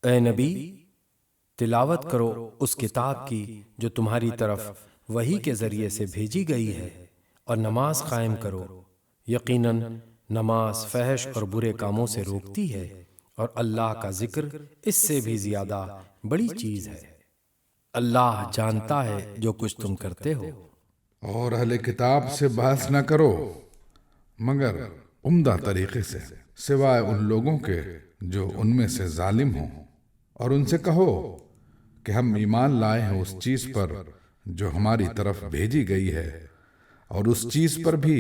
اے نبی، تلاوت کرو اس کتاب کی جو تمہاری طرف وحی کے ذریعے سے بھیجی گئی ہے، اور نماز قائم کرو۔ یقیناً نماز فحش اور برے کاموں سے روکتی ہے، اور اللہ کا ذکر اس سے بھی زیادہ بڑی چیز ہے۔ اللہ جانتا ہے جو کچھ تم کرتے ہو۔ اور اہل کتاب سے بحث نہ کرو مگر عمدہ طریقے سے، سوائے ان لوگوں کے جو ان میں سے ظالم ہوں، اور ان سے کہو کہ ہم ایمان لائے ہیں اس چیز پر جو ہماری طرف بھیجی گئی ہے، اور اس چیز پر بھی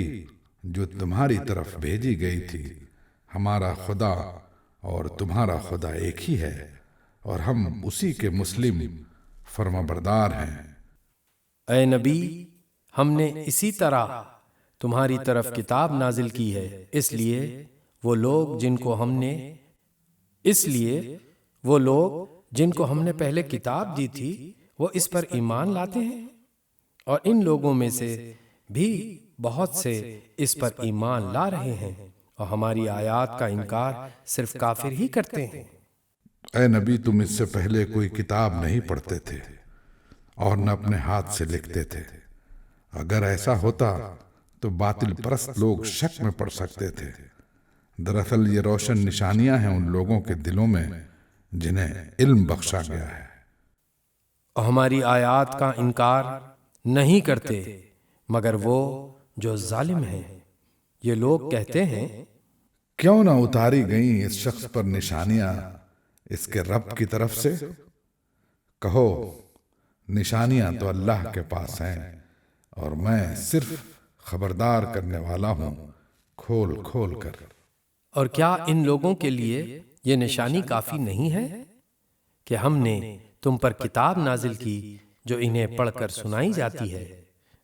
جو تمہاری طرف بھیجی گئی تھی۔ ہمارا خدا اور تمہارا خدا ایک ہی ہے، اور ہم اسی کے مسلم فرمانبردار ہیں۔ اے نبی، ہم نے اسی طرح تمہاری طرف کتاب نازل کی ہے، اس لیے وہ لوگ جن کو ہم نے پہلے کتاب دی تھی وہ اس پر ایمان لاتے ہیں، اور ان لوگوں میں سے بھی بہت سے اس پر ایمان لا رہے ہیں، اور ہماری آیات کا انکار صرف کافر ہی کرتے ہیں۔ اے نبی، تم اس سے پہلے کوئی کتاب نہیں پڑھتے تھے اور نہ اپنے ہاتھ سے لکھتے تھے۔ اگر ایسا ہوتا تو باطل پرست لوگ شک میں پڑ سکتے تھے۔ دراصل یہ روشن نشانیاں ہیں ان لوگوں کے دلوں میں جنہیں علم بخشا گیا ہے، اور ہماری آیات کا انکار نہیں کرتے مگر وہ جو ظالم ہیں۔ یہ لوگ کہتے ہیں، کیوں نہ اتاری گئیں اس شخص پر نشانیاں اس کے رب کی طرف سے؟ کہو، نشانیاں تو اللہ کے پاس ہیں، اور میں صرف خبردار کرنے والا ہوں کھول کھول کر۔ اور کیا ان لوگوں کے لیے یہ نشانی کافی نہیں ہے کہ ہم نے تم پر کتاب نازل کی جو انہیں پڑھ کر سنائی جاتی ہے؟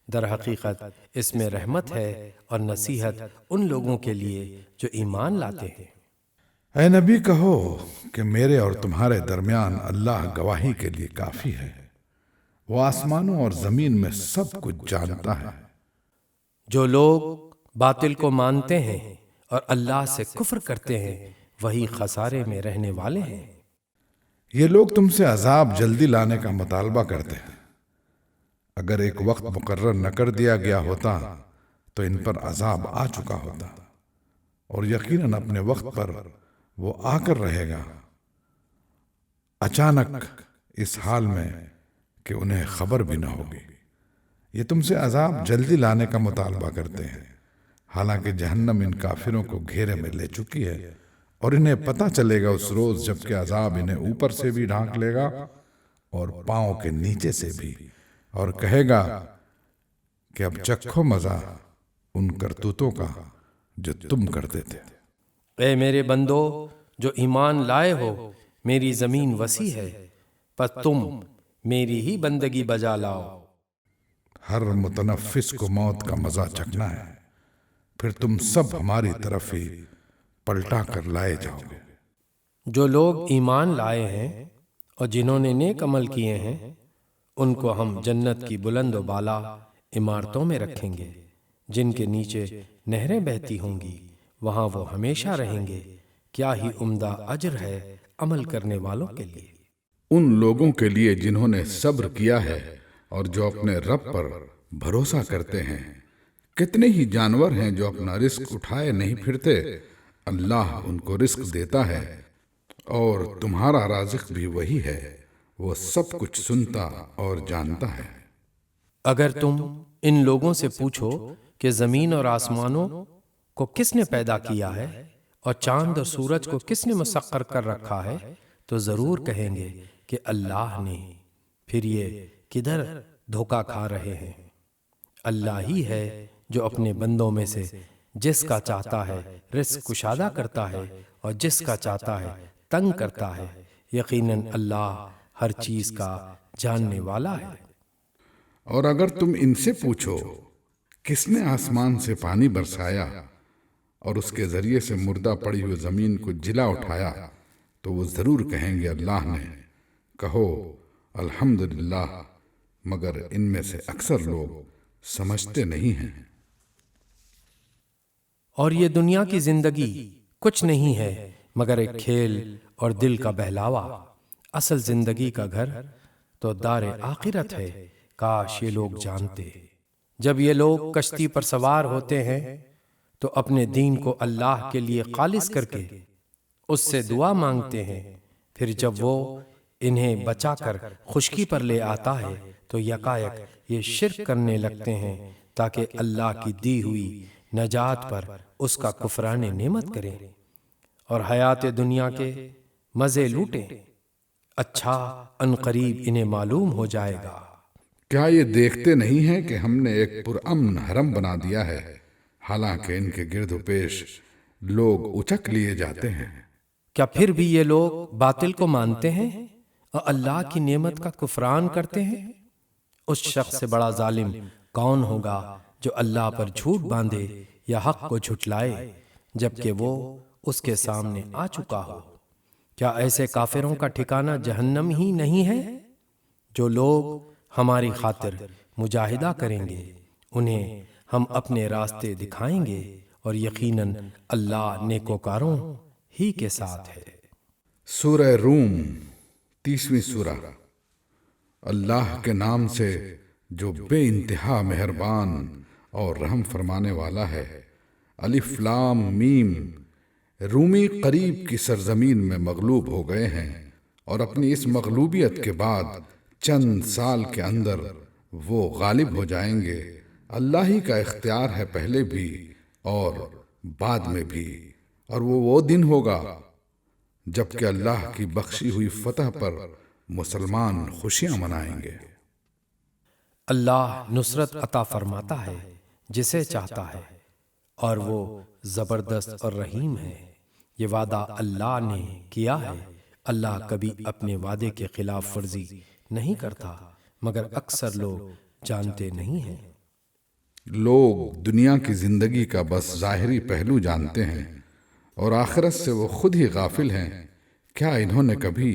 در حقیقت اس میں رحمت ہے اور نصیحت ان لوگوں کے لیے جو ایمان لاتے ہیں۔ اے نبی، کہو کہ میرے اور تمہارے درمیان اللہ گواہی کے لیے کافی ہے، وہ آسمانوں اور زمین میں سب کچھ جانتا ہے۔ جو لوگ باطل کو مانتے ہیں اور اللہ سے کفر کرتے ہیں وہی خسارے میں رہنے والے ہیں۔ یہ لوگ تم سے عذاب جلدی لانے کا مطالبہ کرتے ہیں۔ اگر ایک وقت مقرر نہ کر دیا گیا ہوتا تو ان پر عذاب آ چکا ہوتا، اور یقیناً اپنے وقت پر وہ آ کر رہے گا، اچانک، اس حال میں کہ انہیں خبر بھی نہ ہوگی۔ یہ تم سے عذاب جلدی لانے کا مطالبہ کرتے ہیں، حالانکہ جہنم ان کافروں کو گھیرے میں لے چکی ہے، اور انہیں پتہ چلے گا اس روز جب کہ عذاب انہیں اوپر سے بھی ڈھانک لے گا اور پاؤں کے نیچے سے بھی، اور کہے گا کہ اب چکھو مزہ ان کرتوتوں کا جو تم کرتے تھے۔ اے میرے بندو جو ایمان لائے ہو، میری زمین وسیع ہے، پس تم میری ہی بندگی بجا لاؤ۔ ہر متنفس کو موت کا مزہ چکھنا ہے، پھر تم سب ہماری طرف ہی پلٹا کر لائے جاؤ گے۔ جو لوگ ایمان لائے ہیں اور جنہوں نے نیک عمل کیے ہیں، ان کو ہم جنت کی بلند و بالا عمارتوں میں رکھیں گے، جن کے نیچے نہریں بہتی ہوں گی، وہاں وہ ہمیشہ رہیں گے۔ کیا ہی عمدہ اجر ہے عمل کرنے والوں کے لیے۔ ان لوگوں کے لیے جنہوں نے صبر کیا ہے اور جو اپنے رب پر بھروسہ کرتے ہیں، کتنے ہی جانور ہیں جو اپنا رزق اٹھائے نہیں پھرتے، اللہ ان کو رزق دیتا ہے، اور تمہارا رازق بھی وہی ہے، وہ سب کچھ سنتا اور جانتا ہے۔ اگر تم ان لوگوں سے پوچھو کہ زمین اور آسمانوں کو کس نے پیدا کیا ہے اور چاند اور سورج کو کس نے مسخر کر رکھا ہے، تو ضرور کہیں گے کہ اللہ نے۔ پھر یہ کدھر دھوکہ کھا رہے ہیں؟ اللہ ہی ہے جو اپنے بندوں میں سے جس کا چاہتا ہے رزق کشادہ کرتا ہے اور جس کا چاہتا ہے تنگ کرتا ہے۔ یقیناً اللہ ہر چیز کا جاننے والا ہے۔ اور اگر تم ان سے پوچھو کس نے آسمان سے پانی برسایا اور اس کے ذریعے سے مردہ پڑی ہوئی زمین کو جلا اٹھایا، تو وہ ضرور کہیں گے اللہ نے۔ کہو الحمدللہ، مگر ان میں سے اکثر لوگ سمجھتے نہیں ہیں۔ اور یہ دنیا کی زندگی کچھ نہیں ہے مگر ایک کھیل اور دل کا بہلاوا۔ اصل زندگی کا گھر تو دار آخرت ہے، کاش یہ لوگ جانتے۔ جب یہ لوگ کشتی پر سوار ہوتے ہیں تو اپنے دین کو اللہ کے لیے خالص کر کے اس سے دعا مانگتے ہیں، پھر جب وہ انہیں بچا کر خشکی پر لے آتا ہے تو یکایک یہ شرک کرنے لگتے ہیں تاکہ اللہ کی دی ہوئی نجات پر اس کا کفران نعمت کریں اور حیات دنیا کے مزے لوٹیں۔ اچھا ان قریب انہیں معلوم ہو جائے گا۔ کیا یہ دیکھتے نہیں ہیں کہ ہم نے ایک پرامن حرم بنا دیا ہے، حالانکہ ان کے گرد و پیش لوگ اچک لیے جاتے ہیں؟ کیا پھر بھی یہ لوگ باطل کو مانتے ہیں اور اللہ کی نعمت کا کفران کرتے ہیں؟ اس شخص سے بڑا ظالم کون ہوگا جو اللہ پر جھوٹ باندھے یا حق کو جھٹلائے جبکہ وہ اس کے سامنے آ چکا ہو۔ کیا ایسے کافروں کا ٹھکانہ جہنم ہی نہیں ہے؟ جو لوگ ہماری خاطر مجاہدہ کریں گے انہیں ہم اپنے راستے دکھائیں گے، اور یقیناً اللہ نیکوکاروں ہی کے ساتھ ہے۔ سورہ روم 30ویں سورہ۔ اللہ کے نام سے جو بے انتہا مہربان اور رحم فرمانے والا ہے۔ الف لام میم۔ رومی قریب کی سرزمین میں مغلوب ہو گئے ہیں، اور اپنی اس مغلوبیت کے بعد چند سال کے اندر وہ غالب ہو جائیں گے۔ اللہ ہی کا اختیار ہے پہلے بھی اور بعد میں بھی، اور وہ دن ہوگا جب کہ اللہ کی بخشی ہوئی فتح پر مسلمان خوشیاں منائیں گے۔ اللہ نصرت عطا فرماتا ہے جسے چاہتا ہے، اور وہ زبردست اور رحیم ہے۔ یہ وعدہ اللہ نے کیا ہے، اللہ کبھی اپنے وعدے کے خلاف ورزی نہیں کرتا، مگر اکثر لوگ جانتے نہیں ہیں۔ لوگ دنیا کی زندگی کا بس ظاہری پہلو جانتے ہیں، اور آخرت سے وہ خود ہی غافل ہیں۔ کیا انہوں نے کبھی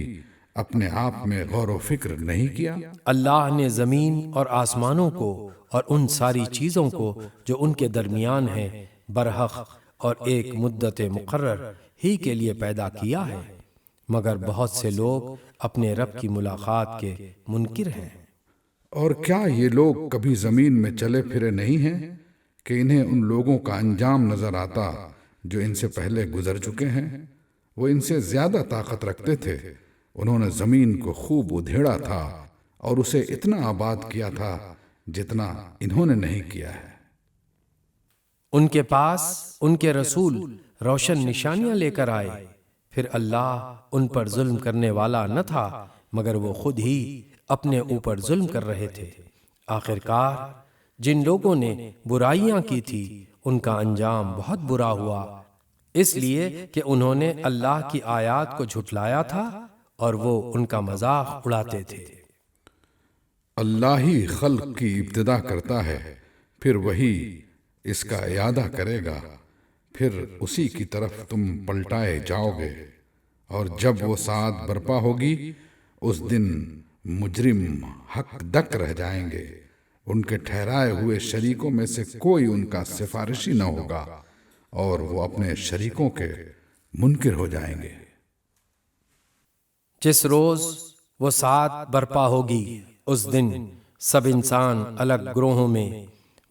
اپنے آپ میں غور و فکر نہیں کیا؟ اللہ نے زمین اور آسمانوں کو اور ان ساری چیزوں کو جو ان کے درمیان ہیں برحق اور ایک مدت مقرر ہی کے لیے پیدا کیا ہے، مگر بہت سے لوگ اپنے رب کی ملاقات کے منکر ہیں۔ اور کیا یہ لوگ کبھی زمین میں چلے پھرے نہیں ہیں کہ انہیں ان لوگوں کا انجام نظر آتا جو ان سے پہلے گزر چکے ہیں؟ وہ ان سے زیادہ طاقت رکھتے تھے، انہوں نے زمین کو خوب ادھیڑا تھا اور اسے اتنا آباد کیا تھا جتنا انہوں نے نہیں کیا ہے۔ ان کے پاس ان کے رسول روشن نشانیاں لے کر آئے، پھر اللہ ان پر ظلم کرنے والا نہ تھا مگر وہ خود ہی اپنے اوپر ظلم کر رہے تھے۔ آخرکار جن لوگوں نے برائیاں کی تھی ان کا انجام بہت برا ہوا، اس لیے کہ انہوں نے اللہ کی آیات کو جھٹلایا تھا اور وہ ان کا مذاق اڑاتے تھے۔ اللہ ہی خلق کی ابتدا کرتا ہے، پھر وہی اس کا اعادہ کرے گا، پھر اسی کی طرف تم پلٹائے جاؤ گے۔ اور جب وہ ساعت برپا ہوگی اس دن مجرم حق دک رہ جائیں گے، ان کے ٹھہرائے ہوئے شریکوں میں سے کوئی ان کا سفارشی نہ ہوگا، اور وہ اپنے شریکوں کے منکر ہو جائیں گے۔ جس روز وہ ساعت برپا ہوگی اس دن سب انسان الگ گروہوں میں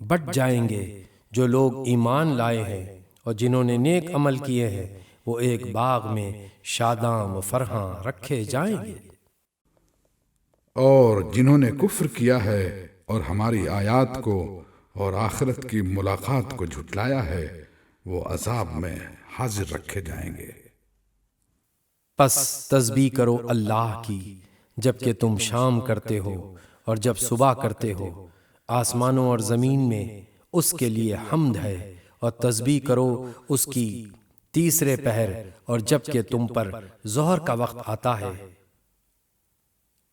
بٹ جائیں گے۔ جو لوگ ایمان لائے ہیں اور جنہوں نے نیک عمل کیے ہیں وہ ایک باغ میں شاداں و فرحاں رکھے جائیں گے، اور جنہوں نے کفر کیا ہے اور ہماری آیات کو اور آخرت کی ملاقات کو جھٹلایا ہے وہ عذاب میں حاضر رکھے جائیں گے۔ پس تسبیح کرو اللہ کی جب کہ تم شام کرتے ہو اور جب صبح کرتے ہو، آسمانوں اور زمین میں اس کے لیے حمد ہے، اور تسبیح کرو اس کی تیسرے پہر اور جب کہ تم پر ظہر کا وقت آتا ہے۔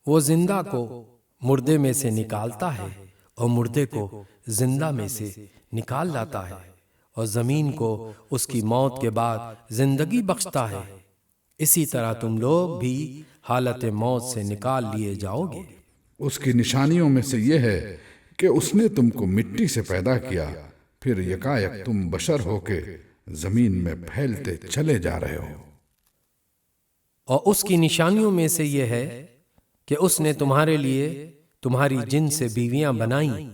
وہ زندہ کو مردے میں سے نکالتا ہے اور مردے کو زندہ میں سے نکال لاتا ہے، اور زمین کو اس کی موت کے بعد زندگی بخشتا ہے۔ اسی طرح تم لوگ بھی حالت موت سے نکال لیے جاؤ گے۔ اس کی نشانیوں میں سے یہ ہے کہ اس نے تم کو مٹی سے پیدا کیا، پھر یکایک تم بشر ہو کے زمین میں پھیلتے چلے جا رہے ہو۔ اور اس کی نشانیوں میں سے یہ ہے کہ اس نے تمہارے لیے تمہاری جن سے بیویاں بنائیں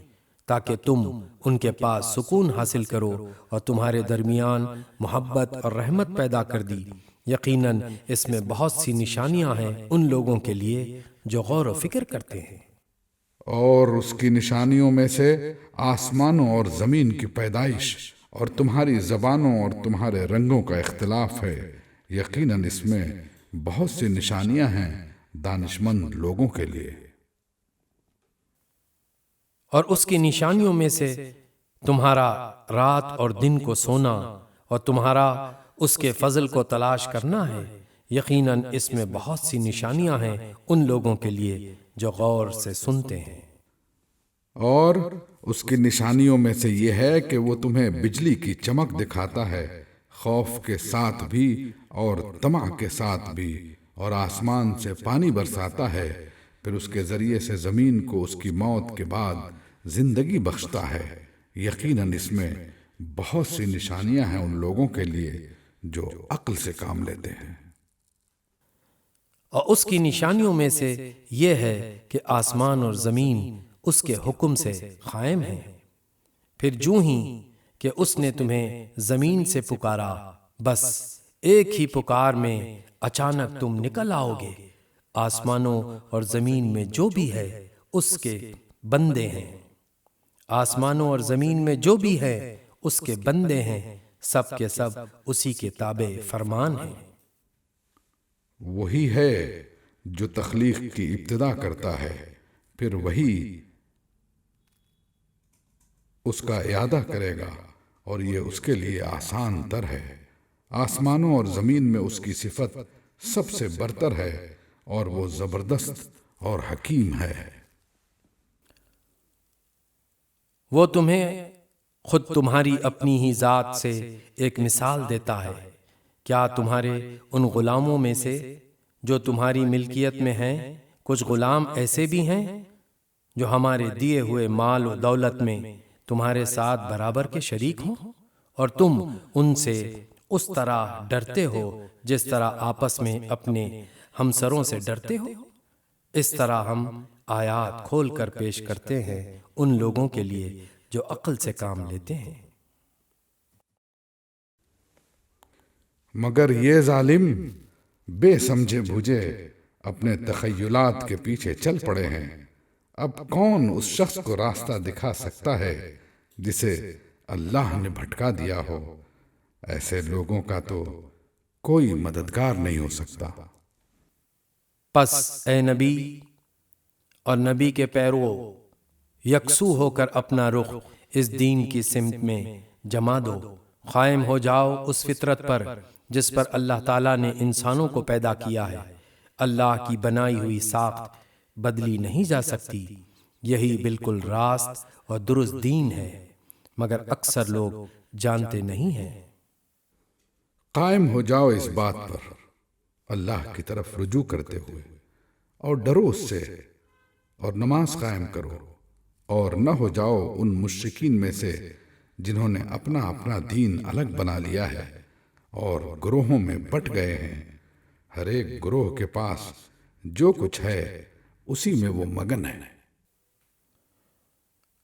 تاکہ تم ان کے پاس سکون حاصل کرو، اور تمہارے درمیان محبت اور رحمت پیدا کر دی۔ یقیناً اس میں بہت سی نشانیاں ہیں ان لوگوں کے لیے جو غور و فکر کرتے ہیں۔ اور اس کی نشانیوں میں سے آسمانوں اور زمین کی پیدائش اور تمہاری زبانوں اور تمہارے رنگوں کا اختلاف ہے۔ یقیناً اس میں بہت سی نشانیاں ہیں دانشمند لوگوں کے لیے۔ اور اس کی نشانیوں میں سے تمہارا رات اور دن کو سونا اور تمہارا اس کے فضل کو تلاش کرنا ہے۔ یقیناً اس میں بہت سی نشانیاں ہیں ان لوگوں کے لیے جو غور سے سنتے ہیں۔ اور اس کی نشانیوں میں سے یہ ہے کہ وہ تمہیں بجلی کی چمک دکھاتا ہے، خوف کے ساتھ بھی اور طمع کے ساتھ بھی، اور آسمان سے پانی برساتا ہے، پھر اس کے ذریعے سے زمین کو اس کی موت کے بعد زندگی بخشتا ہے۔ یقیناً اس میں بہت سی نشانیاں ہیں ان لوگوں کے لیے جو عقل سے کام لیتے ہیں۔ اور اس کی نشانیوں میں سے یہ ہے کہ آسمان اور زمین اس کے حکم سے قائم ہیں۔ پھر جوں ہی کہ اس نے تمہیں زمین سے پکارا، بس ایک ہی پکار میں اچانک تم نکل آؤ گے۔ آسمانوں اور زمین میں جو بھی ہے اس کے بندے ہیں، آسمانوں اور زمین میں جو بھی ہے اس کے بندے ہیں، سب کے سب اسی کے تابع فرمان ہیں۔ وہی ہے جو تخلیق کی ابتدا کرتا ہے، پھر وہی اس کا اعادہ کرے گا، اور یہ اس کے لیے آسان تر ہے۔ آسمانوں اور زمین میں اس کی صفت سب سے برتر ہے، اور وہ زبردست اور حکیم ہے۔ وہ تمہیں خود تمہاری اپنی ہی ذات سے ایک مثال دیتا ہے۔ کیا تمہارے ان غلاموں میں سے جو تمہاری ملکیت میں ہیں کچھ غلام ایسے بھی ہیں جو ہمارے دیے ہوئے مال و دولت میں تمہارے ساتھ برابر کے شریک ہوں، اور تم ان سے اس طرح ڈرتے ہو جس طرح آپس میں اپنے ہمسروں سے ڈرتے ہو؟ اس طرح ہم آیات کھول کر پیش کرتے ہیں ان لوگوں کے لیے جو عقل سے کام لیتے ہیں۔ مگر یہ ظالم بے سمجھے بوجھے اپنے تخیلات کے پیچھے چل پڑے ہیں۔ اب کون اس شخص کو راستہ دکھا سکتا ہے جسے اللہ نے بھٹکا دیا ہو؟ ایسے لوگوں کا تو کوئی مددگار نہیں ہو سکتا۔ پس اے نبی اور نبی کے پیرو، یکسو ہو کر اپنا رخ اس دین کی سمت میں جما دو، قائم ہو جاؤ اس فطرت پر جس پر اللہ تعالیٰ نے انسانوں کو پیدا کیا ہے۔ اللہ کی بنائی ہوئی ساخت بدلی نہیں جا سکتی، یہی بالکل راست اور درست دین ہے، مگر اکثر لوگ جانتے نہیں ہیں۔ قائم ہو جاؤ اس بات پر اللہ کی طرف رجوع کرتے ہوئے، اور ڈرو اس سے، اور نماز قائم کرو، اور نہ ہو جاؤ ان مشرکین میں سے جنہوں نے اپنا اپنا دین الگ بنا لیا ہے اور گروہوں میں بٹ گئے ہیں۔ ہر ایک گروہ کے پاس جو کچھ ہے اسی میں وہ مگن ہے۔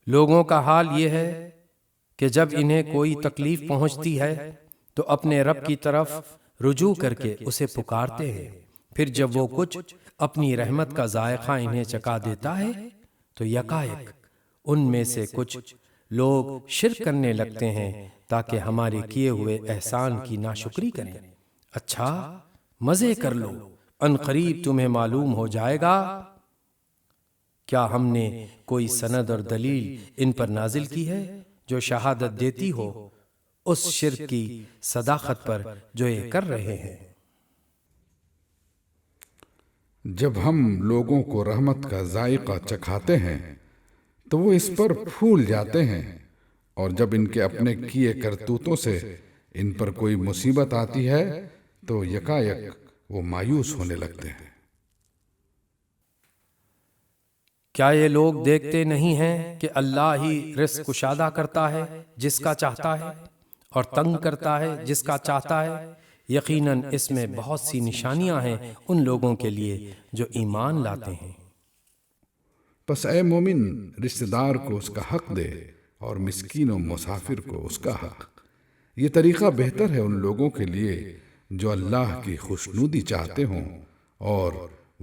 لوگوں کا حال یہ ہے کہ جب انہیں کوئی تکلیف پہنچتی ہے تو اپنے رب کی طرف رجوع کر کے اسے پکارتے ہیں، پھر جب وہ کچھ اپنی رحمت کا ذائقہ انہیں چکھا دیتا ہے تو یکایک ان میں سے کچھ لوگ شرک کرنے لگتے ہیں تاکہ ہمارے کیے ہوئے احسان کی ناشکری کریں۔ اچھا مزے کر لو، ان قریب تمہیں معلوم ہو جائے گا۔ کیا ہم نے کوئی سند اور دلیل ان پر نازل کی ہے جو شہادت دیتی ہو اس شرک کی صداقت پر جو یہ کر رہے ہیں؟ جب ہم لوگوں کو رحمت کا ذائقہ چکھاتے ہیں تو وہ اس پر پھول جاتے ہیں، اور جب ان کے اپنے کیے کرتوتوں سے ان پر کوئی مصیبت آتی ہے تو یکایک وہ مایوس ہونے لگتے ہیں۔ کیا یہ لوگ دیکھتے نہیں ہیں کہ اللہ ہی رزق کشادہ کرتا ہے جس کا چاہتا ہے اور تنگ کرتا ہے جس کا چاہتا ہے؟ یقیناً اس میں بہت سی نشانیاں ہیں ان لوگوں کے لیے جو ایمان لاتے ہیں۔ پس اے مومن رشتہ دار کو اس کا حق دے اور مسکین و مسافر کو اس کا حق۔ یہ طریقہ بہتر ہے ان لوگوں کے لیے جو اللہ کی خوشنودی چاہتے ہوں اور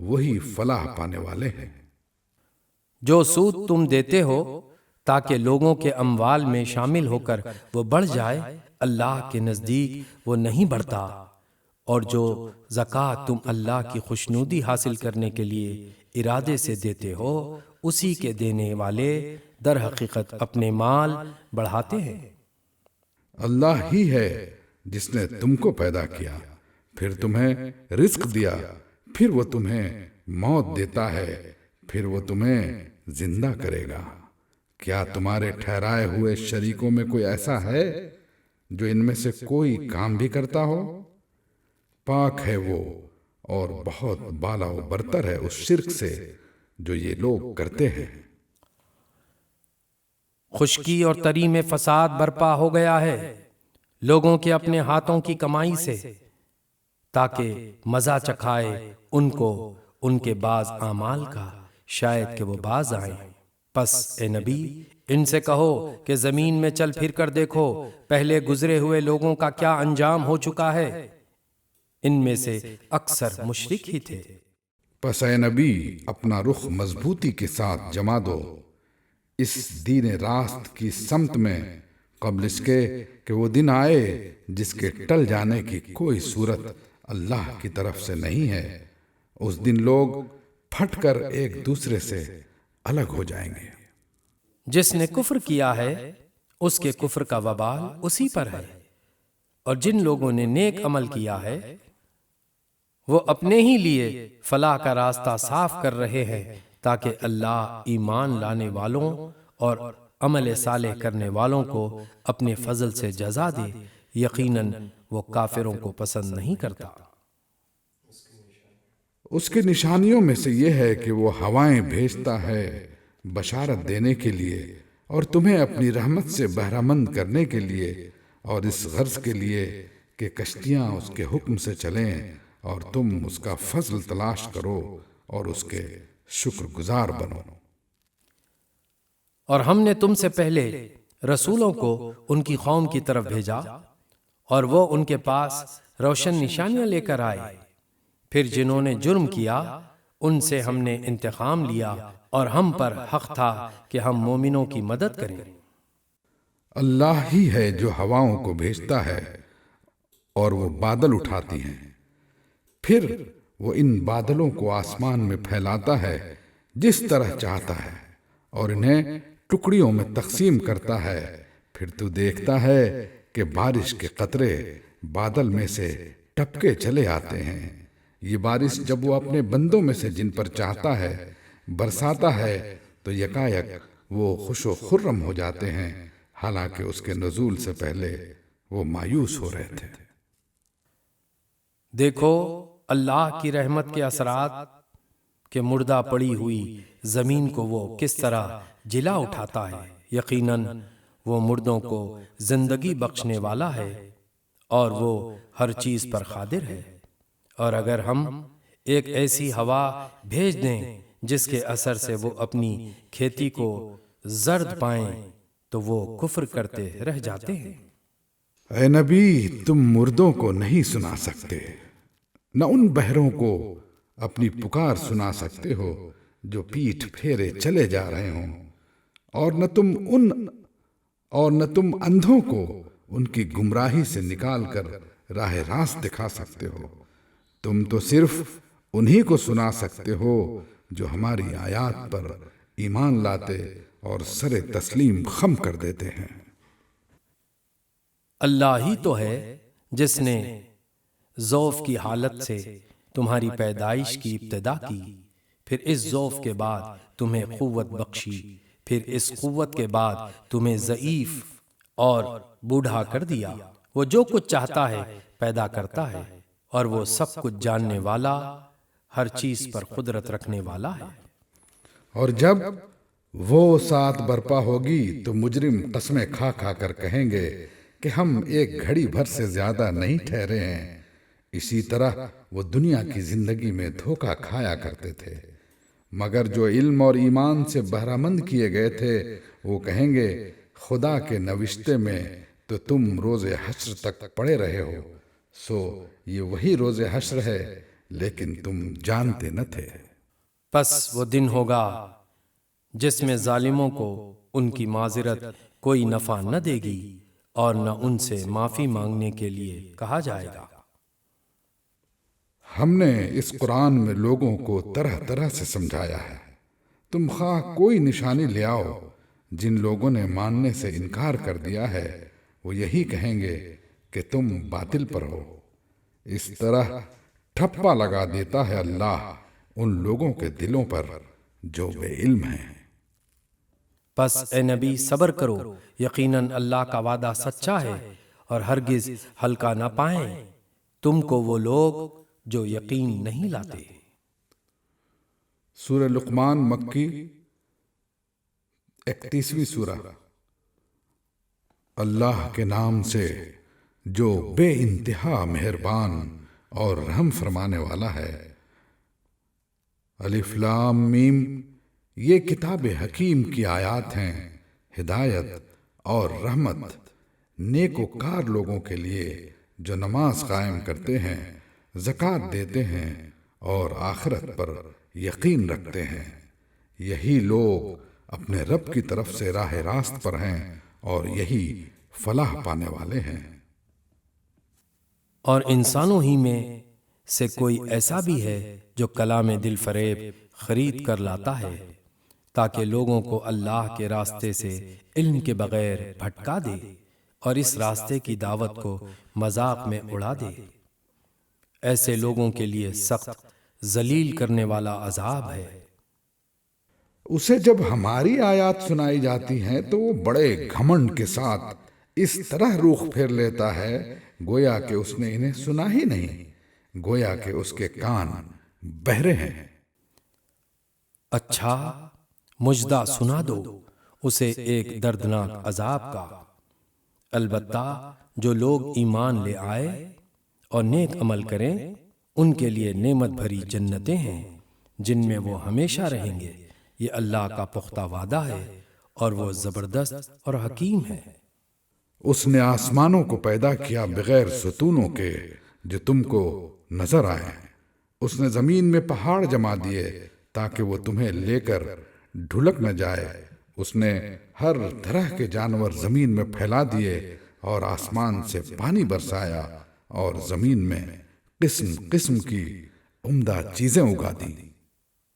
وہی فلاح پانے والے ہیں۔ جو سود تم دیتے ہو تاکہ لوگوں کے اموال میں شامل ہو کر وہ بڑھ جائے، اللہ کے نزدیک وہ نہیں بڑھتا، اور جو زکوٰۃ تم اللہ کی خوشنودی حاصل کرنے کے لیے ارادے سے دیتے ہو، اسی کے دینے والے در حقیقت اپنے مال بڑھاتے ہیں۔ اللہ ہی ہے جس نے تم کو پیدا کیا، پھر تمہیں رزق دیا، پھر وہ تمہیں موت دیتا ہے، پھر وہ تمہیں زندہ کرے گا۔ کیا تمہارے ٹھہرائے ہوئے شریکوں میں کوئی ایسا ہے جو ان میں سے کوئی کام بھی کرتا ہو؟ پاک ہے وہ اور بہت بالا و برتر ہے اس شرک سے جو یہ لوگ کرتے ہیں۔ خشکی اور تری میں فساد برپا ہو گیا ہے لوگوں کے اپنے ہاتھوں کی کمائی سے، تاکہ مزہ چکھائے ان کو ان کے بعض اعمال کا، شاید کہ وہ باز آئیں۔ پس اے نبی ان سے کہو کہ زمین میں چل پھر کر دیکھو پہلے گزرے ہوئے لوگوں کا کیا انجام ہو چکا ہے، ان میں سے اکثر مشرک ہی تھے۔ پس اے نبی اپنا رخ مضبوطی کے ساتھ جما دو اس دین راست کی سمت میں، قبل اس کے کہ وہ دن آئے جس کے ٹل جانے کی کوئی صورت اللہ کی طرف سے نہیں ہے۔ اس دن لوگ پھٹ کر ایک دوسرے سے الگ ہو جائیں گے۔ جس نے کفر کیا ہے اس کے کفر کا وبال اسی پر ہے، اور جن لوگوں نے نیک عمل کیا ہے وہ اپنے ہی لیے فلاح کا راستہ صاف کر رہے ہیں، تاکہ اللہ ایمان لانے والوں اور عمل صالح کرنے والوں کو اپنے فضل سے جزا دے۔ یقیناً وہ کافروں کو پسند نہیں کرتا۔ اس کی نشانیوں میں سے یہ ہے کہ وہ ہوائیں بھیجتا ہے بشارت دینے کے لیے اور تمہیں اپنی رحمت سے بہرہ مند کرنے کے لیے، اور اس غرض کے لیے کہ کشتیاں اس کے حکم سے چلیں اور تم اس کا فضل تلاش کرو اور اس کے شکر گزار بنو۔ اور ہم نے تم سے پہلے رسولوں کو ان کی قوم کی طرف بھیجا، اور وہ ان کے پاس روشن نشانیاں لے کر آئے، پھر جنہوں نے جرم کیا ان سے ہم نے انتقام لیا، اور ہم پر حق تھا کہ ہم مومنوں کی مدد کریں۔ اللہ ہی ہے جو ہواؤں کو بھیجتا ہے اور وہ بادل اٹھاتی ہیں، پھر وہ ان بادلوں کو آسمان میں پھیلاتا ہے جس طرح چاہتا ہے، اور انہیں ٹکڑیوں میں تقسیم کرتا ہے، پھر تو دیکھتا ہے کہ بارش کے قطرے بادل میں سے ٹپکے چلے آتے ہیں۔ یہ بارش جب وہ اپنے بندوں میں سے جن پر چاہتا ہے برساتا ہے تو یکایک وہ خوش و خرم ہو جاتے ہیں، حالانکہ اس کے نزول سے پہلے وہ مایوس ہو رہے تھے۔ دیکھو اللہ کی رحمت کے اثرات کہ مردہ پڑی ہوئی زمین کو وہ کس طرح جلا اٹھاتا ہے۔ یقیناً وہ مردوں کو زندگی بخشنے والا ہے اور وہ ہر چیز پر قادر ہے۔ اور اگر ہم ایک ایسی ہوا بھیج دیں جس کے اثر سے وہ اپنی کھیتی کو زرد پائیں تو وہ کفر کرتے رہ جاتے ہیں۔ اے نبی تم مردوں کو نہیں سنا سکتے، نہ ان بہروں کو اپنی پکار سنا سکتے ہو جو پیٹھ پھیرے چلے جا رہے ہوں، اور نہ تم اندھوں کو ان کی گمراہی سے نکال کر راہ راست دکھا سکتے ہو۔ تم تو صرف انہی کو سنا سکتے ہو جو ہماری آیات پر ایمان لاتے اور سر تسلیم خم کر دیتے ہیں۔ اللہ ہی تو ہے جس نے ضعف کی حالت سے تمہاری پیدائش کی ابتدا کی، پھر اس ضعف کے بعد تمہیں قوت بخشی، پھر اس قوت کے بعد تمہیں ضعیف اور بوڑھا کر دیا۔ وہ جو کچھ چاہتا ہے پیدا کرتا ہے، اور وہ سب کچھ جاننے والا، ہر چیز پر قدرت رکھنے والا ہے۔ اور جب وہ سات برپا ہوگی تو مجرم قسمیں کھا کھا کر کہیں گے کہ ہم ایک گھڑی بھر سے زیادہ نہیں ٹھہرے ہیں، اسی طرح وہ دنیا کی زندگی میں دھوکہ کھایا کرتے تھے، مگر جو علم اور ایمان سے بہرہ مند کیے گئے تھے وہ کہیں گے خدا کے نوشتے میں تو تم روز حشر تک پڑے رہے ہو، سو یہ وہی روز حشر ہے لیکن تم جانتے نہ تھے۔ پس وہ دن ہوگا جس میں ظالموں کو ان کی معذرت کوئی نفع نہ دے گی اور نہ ان سے معافی مانگنے کے لیے کہا جائے گا۔ ہم نے اس قرآن میں لوگوں کو طرح طرح سے سمجھایا ہے، تم خواہ کوئی نشانی لے آؤ، جن لوگوں نے ماننے سے انکار کر دیا ہے وہ یہی کہیں گے کہ تم باطل پر ہو۔ اس طرح ٹھپا لگا دیتا ہے اللہ ان لوگوں کے دلوں پر جو بے علم ہیں۔ پس اے نبی صبر کرو، یقیناً اللہ کا وعدہ سچا ہے اور ہرگز ہلکا نہ پائیں تم کو وہ لوگ جو یقین نہیں لاتے۔ سورہ لقمان مکی 31ویں سورہ۔ اللہ کے نام سے جو بے انتہا مہربان اور رحم فرمانے والا ہے۔ الف لام میم، یہ کتاب حکیم کی آیات ہیں، ہدایت اور رحمت نیکوکار لوگوں کے لیے جو نماز قائم کرتے ہیں، زکوٰۃ دیتے ہیں اور آخرت پر یقین رکھتے ہیں، یہی لوگ اپنے رب کی طرف سے راہ راست پر ہیں اور یہی فلاح پانے والے ہیں۔ اور انسانوں ہی میں سے کوئی ایسا بھی ہے جو کلام دل فریب خرید کر لاتا ہے تاکہ لوگوں کو اللہ کے راستے سے علم کے بغیر بھٹکا دے اور اس راستے کی دعوت کو مذاق میں اڑا دے۔ ایسے لوگوں کے لیے سخت ذلیل کرنے والا عذاب ہے۔ اسے جب ہماری آیات سنائی جاتی ہیں تو وہ بڑے گھمنڈ کے ساتھ اس طرح رخ پھیر لیتا ہے گویا کہ اس نے انہیں سنا ہی نہیں، گویا کہ اس کے کان بہرے ہیں۔ اچھا مجدہ سنا دو اسے ایک دردناک عذاب کا، البتہ جو لوگ ایمان لے آئے اور نیک عمل کریں ان کے لیے نعمت بھری جنتیں ہیں جن میں وہ ہمیشہ رہیں گے، یہ اللہ کا پختہ وعدہ ہے اور وہ زبردست اور حکیم ہے۔ اس نے آسمانوں کو پیدا کیا بغیر ستونوں کے جو تم کو نظر آئے، اس نے زمین میں پہاڑ جما دیے تاکہ وہ تمہیں لے کر ڈھلک نہ جائے، اس نے ہر طرح کے جانور زمین میں پھیلا دیے اور آسمان سے پانی برسایا اور زمین میں قسم قسم کی عمدہ چیزیں اگا دی۔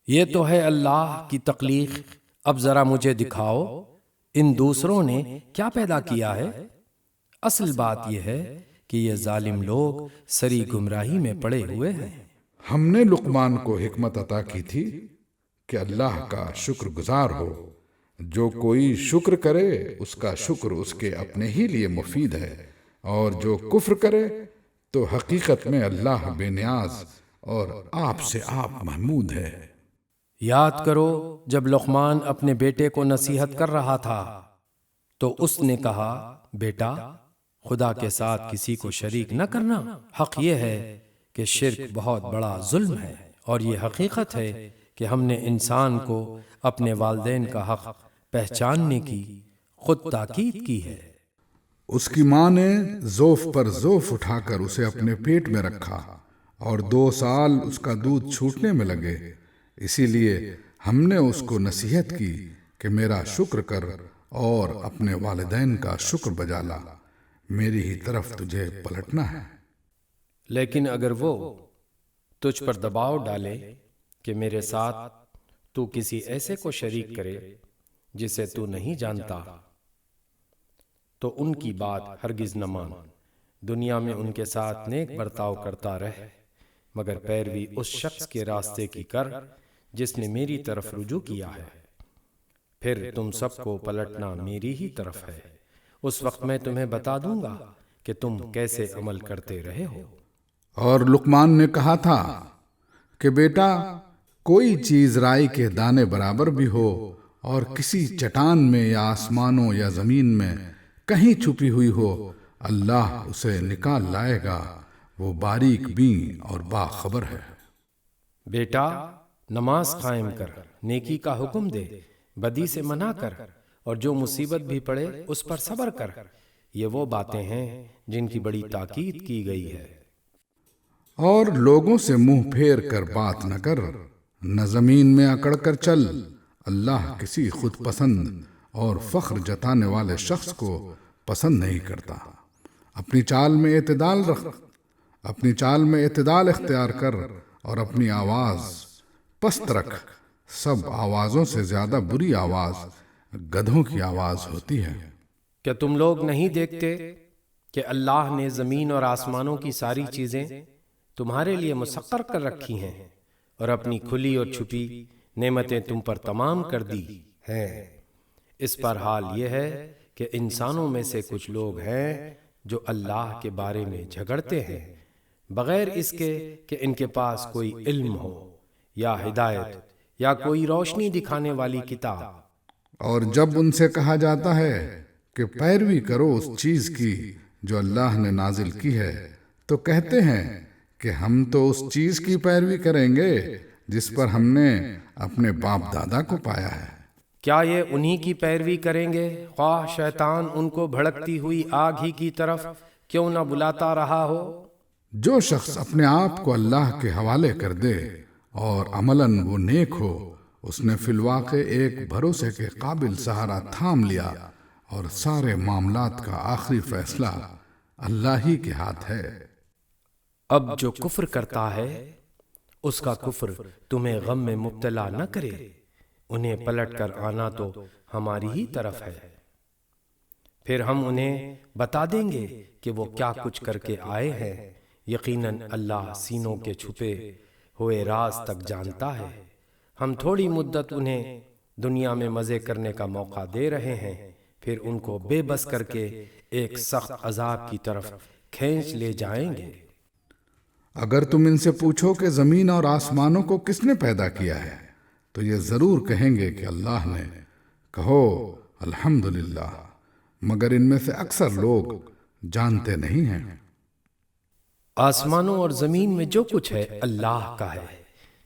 یہ تو ہے اللہ کی تخلیق، اب ذرا مجھے دکھاؤ ان دوسروں نے کیا پیدا کیا ہے۔ اصل بات یہ ہے کہ یہ ظالم لوگ سری گمراہی میں پڑے ہوئے ہیں۔ ہم نے لقمان کو حکمت عطا کی تھی کہ اللہ کا شکر گزار ہو، جو کوئی شکر کرے اس کا شکر اس کے اپنے ہی لیے مفید ہے، اور جو کفر کرے تو حقیقت میں اللہ بے نیاز اور آپ سے آپ محمود ہے۔ یاد کرو جب لقمان اپنے بیٹے کو نصیحت کر رہا تھا تو اس نے کہا، بیٹا خدا کے ساتھ کسی کو شریک نہ کرنا، حق یہ ہے کہ شرک بہت بڑا ظلم ہے، اور یہ حقیقت ہے کہ ہم نے انسان کو اپنے والدین کا حق پہچاننے کی خود تاکید کی ہے۔ اس کی ماں نے زوف پر زوف اٹھا کر اسے اپنے پیٹ میں رکھا اور 2 سال اس کا دودھ چھوٹنے میں لگے، اسی لیے ہم نے اس کو نصیحت کی کہ میرا شکر کر اور اپنے والدین کا شکر بجا لا، میری ہی طرف تجھے پلٹنا ہے۔ لیکن اگر وہ تجھ پر دباؤ ڈالے کہ میرے ساتھ تو کسی ایسے کو شریک کرے جسے تو نہیں جانتا تو ان کی بات ہرگز نہ مان، دنیا میں ان کے ساتھ نیک برتاؤ کرتا رہ، مگر پیروی اس شخص کے راستے کی کر جس نے میری طرف رجوع کیا ہے، پھر تم سب کو پلٹنا میری ہی طرف ہے، اس وقت میں تمہیں بتا دوں گا کہ تم کیسے عمل کرتے رہے ہو۔ اور لقمان نے کہا تھا کہ بیٹا کوئی چیز رائی کے دانے برابر بھی ہو اور کسی چٹان میں یا آسمانوں یا زمین میں کہیں چھپی ہوئی ہو، اللہ اسے نکال لائے گا وہ باریک بین اور باخبر ہے۔ بیٹا نماز قائم کر، نیکی کا حکم دے، بدی سے منع کر، اور جو مصیبت بھی پڑے اس پر صبر کر۔ یہ وہ باتیں ہیں جن کی بڑی تاکید کی گئی ہے۔ اور لوگوں سے منہ پھیر کر بات نہ کر، نہ زمین میں اکڑ کر چل۔ اللہ کسی خود پسند اور فخر جتانے والے شخص کو پسند نہیں کرتا۔ اپنی چال میں اعتدال رکھ، اپنی چال میں اعتدال اختیار کر، اور اپنی آواز پست رکھ۔ سب آوازوں سے زیادہ بری آواز گدھوں کی آواز ہوتی ہے۔ کیا تم لوگ نہیں دیکھتے کہ اللہ نے زمین اور آسمانوں کی ساری چیزیں تمہارے لیے مسخر کر رکھی ہیں، اور اپنی کھلی اور چھپی نعمتیں تم پر تمام کر دی ہیں؟ اس پر حال یہ ہے کہ انسانوں میں سے کچھ لوگ ہیں جو اللہ کے بارے میں جھگڑتے ہیں بغیر اس کے کہ ان کے پاس کوئی علم ہو یا ہدایت یا کوئی روشنی دکھانے والی کتاب۔ اور جب ان سے کہا جاتا ہے کہ پیروی کرو اس چیز کی جو اللہ نے نازل کی ہے، تو کہتے ہیں کہ ہم تو اس چیز کی پیروی کریں گے جس پر ہم نے اپنے باپ دادا کو پایا ہے۔ کیا یہ انہی کی پیروی کریں گے خواہ شیطان ان کو بھڑکتی ہوئی آگ ہی کی طرف کیوں نہ بلاتا رہا ہو؟ جو شخص اپنے آپ کو اللہ کے حوالے کر دے اور عملاً وہ نیک ہو، اس نے فی الواقع ایک بھروسے کے قابل سہارا تھام لیا، اور سارے معاملات کا آخری فیصلہ اللہ ہی کے ہاتھ ہے۔ اب جو کفر کرتا ہے اس کا کفر تمہیں غم میں مبتلا نہ کرے، انہیں پلٹ کر آنا تو ہماری ہی طرف ہے، پھر ہم انہیں بتا دیں گے کہ وہ کیا کچھ کر کے آئے ہیں۔ یقیناً اللہ سینوں کے چھپے ہوئے راز تک جانتا ہے۔ ہم تھوڑی مدت انہیں دنیا میں مزے کرنے کا موقع دے رہے ہیں، پھر ان کو بے بس کر کے ایک سخت عذاب کی طرف کھینچ لے جائیں گے۔ اگر تم ان سے پوچھو کہ زمین اور آسمانوں کو کس نے پیدا کیا ہے، تو یہ ضرور کہیں گے کہ اللہ نے۔ کہو الحمدللہ، مگر ان میں سے اکثر لوگ جانتے نہیں ہیں۔ آسمانوں اور زمین میں جو کچھ ہے اللہ کا ہے،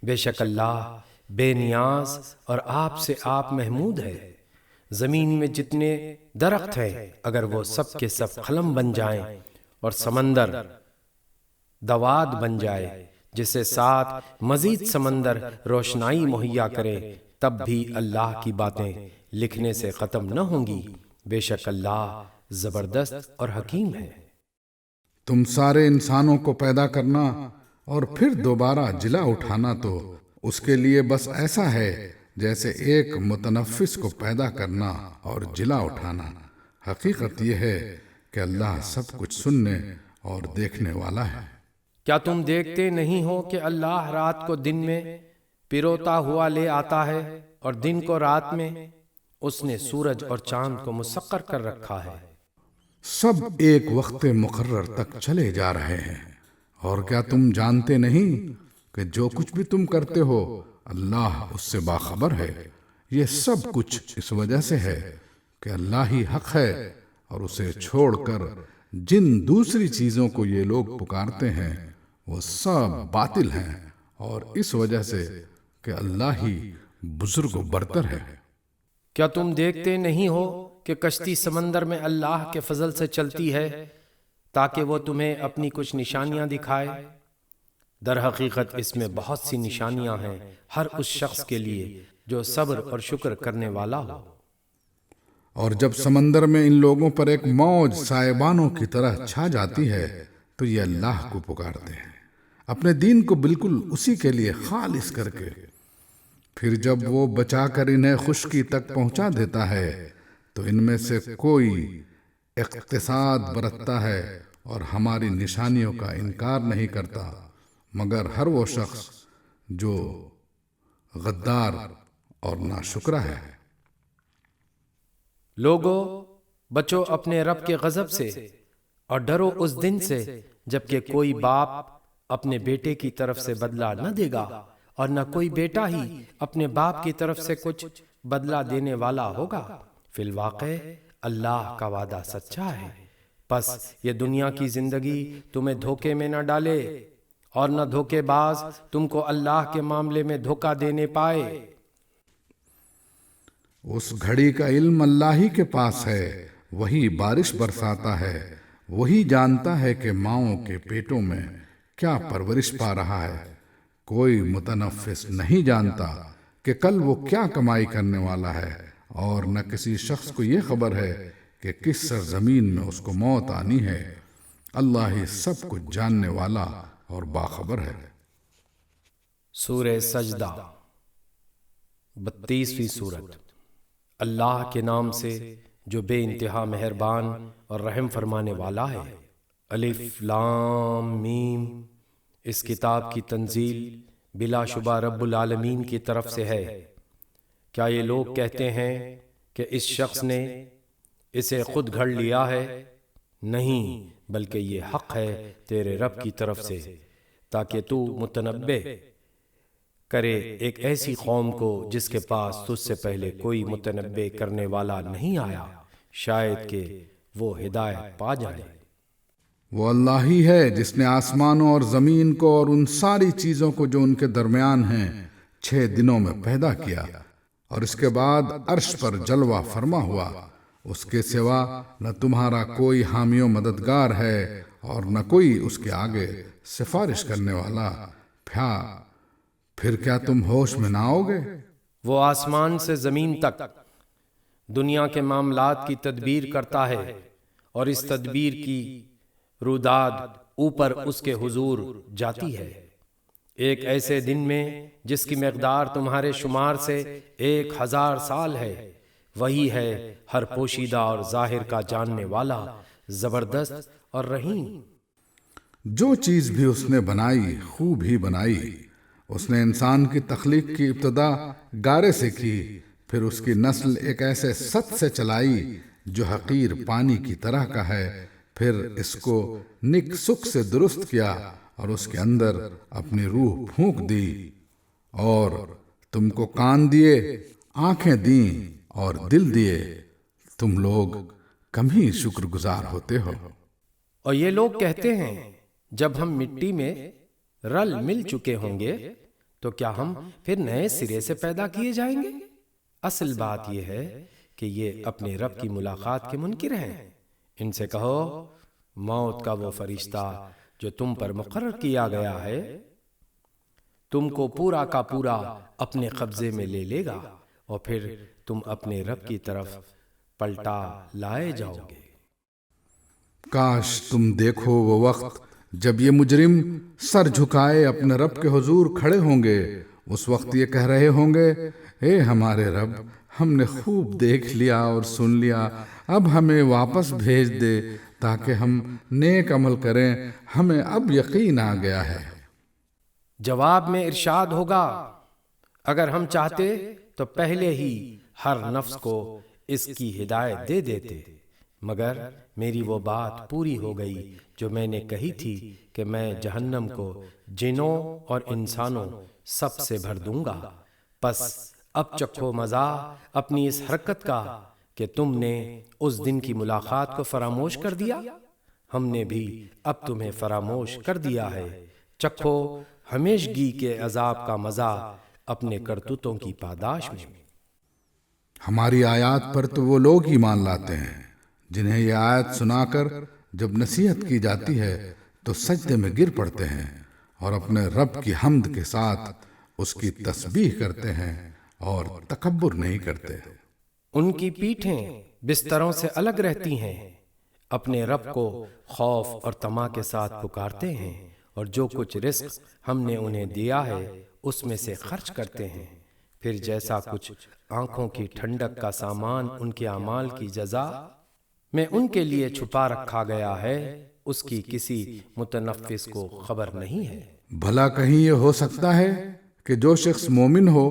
بے شک اللہ بے نیاز اور آپ سے آپ محمود ہے۔ زمین میں جتنے درخت ہیں اگر وہ سب کے سب قلم بن جائیں، اور سمندر دواد بن جائے جس سے ساتھ مزید سمندر روشنائی مہیا کرے، تب بھی اللہ کی باتیں لکھنے سے ختم نہ ہوں گی۔ بے شک اللہ زبردست اور حکیم ہے۔ تم سارے انسانوں کو پیدا کرنا اور پھر دوبارہ جلا اٹھانا تو اس کے لیے بس ایسا ہے جیسے ایک متنفس کو پیدا کرنا اور جلا اٹھانا۔ حقیقت یہ ہے کہ اللہ سب کچھ سننے اور دیکھنے والا ہے۔ کیا تم دیکھتے نہیں ہو کہ اللہ رات کو دن میں پروتا ہوا لے آتا ہے اور دن کو رات میں؟ اس نے سورج اور چاند کو مسخر کر رکھا ہے۔ سب ایک وقت مقرر تک چلے جا رہے ہیں، اور کیا تم جانتے نہیں کہ جو کچھ بھی تم کرتے ہو اللہ اس سے باخبر ہے؟ یہ سب کچھ اس وجہ سے ہے کہ اللہ ہی حق ہے، اور اسے چھوڑ کر جن دوسری چیزوں کو یہ لوگ پکارتے ہیں وہ سب باطل ہیں، اور اس وجہ سے کہ اللہ ہی بزرگ و برتر ہے۔ کیا تم دیکھتے نہیں ہو کہ کشتی سمندر میں اللہ کے فضل سے چلتی ہے تاکہ وہ تمہیں اپنی کچھ نشانیاں دکھائے؟ در حقیقت اس میں بہت سی نشانیاں ہیں ہر اس شخص کے لیے جو صبر اور شکر کرنے والا ہو۔ اور جب سمندر میں ان لوگوں پر ایک موج سائبانوں کی طرح چھا جاتی ہے تو یہ اللہ کو پکارتے ہیں اپنے دین کو بالکل اسی کے لیے خالص کر کے۔ پھر جب وہ بچا کر انہیں خشکی تک پہنچا دیتا ہے تو ان میں سے کوئی اقتصاد برتتا ہے اور ہماری نشانیوں کا انکار نہیں کرتا، مگر ہر وہ شخص جو غدار اور ناشکرا ہے۔ لوگو بچو اپنے رب کے غضب سے اور ڈرو اس دن سے جبکہ کوئی باپ اپنے بیٹے کی طرف سے بدلہ نہ دے گا، اور نہ کوئی بیٹا ہی اپنے باپ کی طرف سے کچھ بدلہ دینے والا ہوگا۔ فی الواقع اللہ کا وعدہ سچا ہے، پس یہ دنیا کی زندگی تمہیں دھوکے میں نہ ڈالے اور نہ دھوکے باز تم کو اللہ کے معاملے میں دھوکہ دینے پائے۔ اس گھڑی کا علم اللہ ہی کے پاس ہے، وہی بارش برساتا ہے، وہی جانتا ہے کہ ماؤں کے پیٹوں میں کیا پرورش پا رہا ہے۔ کوئی متنفس نہیں جانتا کہ کل وہ کیا کمائی کرنے والا ہے، اور نہ کسی شخص کو یہ خبر ہے کہ کس سرزمین میں اس کو موت آنی ہے۔ اللہ ہی سب کچھ جاننے والا اور باخبر ہے۔ سورہ سجدہ 32ویں سورت۔ اللہ کے نام سے جو بے انتہا مہربان اور رحم فرمانے والا ہے۔ الف لام میم۔ اس کتاب کی تنزیل بلا شبہ رب العالمین کی طرف سے ہے۔ کیا یہ لوگ کہتے ہیں کہ اس شخص نے اسے خود گھڑ لیا ہے؟ نہیں، بلکہ یہ حق ہے تیرے رب کی طرف سے، تاکہ تو متنبع کرے ایک ایسی قوم کو جس کے پاس تجھ سے پہلے کوئی متنبع کرنے والا نہیں آیا، شاید کہ وہ ہدایت پا جائے۔ وہ اللہ ہی ہے جس نے آسمانوں اور زمین کو اور ان ساری چیزوں کو جو ان کے درمیان ہیں 6 دنوں میں پیدا کیا، اور اس کے بعد عرش پر جلوہ فرما ہوا۔ اس کے سوا نہ تمہارا کوئی حامی و مددگار ہے اور نہ کوئی اس کے آگے سفارش کرنے والا۔ پھر کیا تم ہوش میں نہ آؤگے؟ وہ آسمان سے زمین تک دنیا کے معاملات کی تدبیر کرتا ہے، اور اس تدبیر کی روداد اوپر اس کے حضور جاتی ہے ایک ایسے دن میں جس کی مقدار تمہارے شمار سے 1000 سال ہے۔ وہی ہے ہر پوشیدہ اور ظاہر کا جاننے والا، زبردست اور رحیم۔ جو چیز بھی اس نے بنائی خوب ہی بنائی۔ اس نے انسان کی تخلیق کی ابتدا گارے سے کی، پھر اس کی نسل ایک ایسے ست سے چلائی جو حقیر پانی کی طرح کا ہے، پھر اس کو نک سک سے درست کیا اور اس کے اندر اپنی روح پھونک دی، اور تم کو کان دیے، آنکھیں دیں اور دل دیے۔ تم لوگ کم ہی شکر گزار ہوتے ہو۔ اور یہ لوگ کہتے ہیں جب ہم مٹی میں رل مل چکے ہوں گے تو کیا ہم پھر نئے سرے سے پیدا کیے جائیں گے؟ اصل بات یہ ہے کہ یہ اپنے رب کی ملاقات کے منکر ہیں۔ ان سے کہو موت کا وہ فرشتہ جو تم پر مقرر کیا گیا ہے تم کو پورا کا پورا اپنے قبضے میں لے لے گا، اور پھر تم اپنے رب کی طرف پلٹا لائے جاؤ گے۔ کاش تم دیکھو وہ وقت جب یہ مجرم سر جھکائے اپنے رب کے حضور کھڑے ہوں گے۔ اس وقت یہ کہہ رہے ہوں گے، اے ہمارے رب، ہم نے خوب دیکھ لیا اور سن لیا، اب ہمیں واپس بھیج دے تاکہ ہم نیک عمل کریں، ہمیں اب یقین آ گیا ہے۔ جواب میں ارشاد ہوگا، اگر ہم چاہتے تو پہلے ہی ہر نفس کو اس کی ہدایت دے دیتے، مگر میری وہ بات پوری ہو گئی جو میں نے کہی تھی کہ میں جہنم کو جنوں اور انسانوں سب سے بھر دوں گا۔ پس اب چکھو مزہ اپنی اس حرکت کا کہ تم نے اس دن کی ملاقات کو فراموش کر دیا، ہم نے بھی اب تمہیں فراموش کر دیا ہے۔ چکھو ہمیشگی کے عذاب کا مزہ اپنے کرتوتوں کی پاداش میں۔ ہماری آیات پر تو وہ لوگ ہی مان لاتے ہیں جنہیں یہ آیت سنا کر جب نصیحت کی جاتی ہے تو سجدے میں گر پڑتے ہیں اور اپنے رب کی حمد کے ساتھ اس کی تسبیح کرتے ہیں اور تکبر نہیں کرتے۔ ان کی پیٹھیں بستروں سے الگ رہتی ہیں، اپنے رب کو خوف اور طمع کے ساتھ پکارتے ہیں، اور جو کچھ رزق ہم نے انہیں دیا ہے اس میں سے خرچ کرتے ہیں، پھر جیسا کچھ آنکھوں کی ٹھنڈک کا سامان ان کے اعمال کی جزا میں ان کے لیے چھپا رکھا گیا ہے، اس کی کسی متنفس کو خبر نہیں ہے۔ بھلا کہیں یہ ہو سکتا ہے کہ جو شخص مومن ہو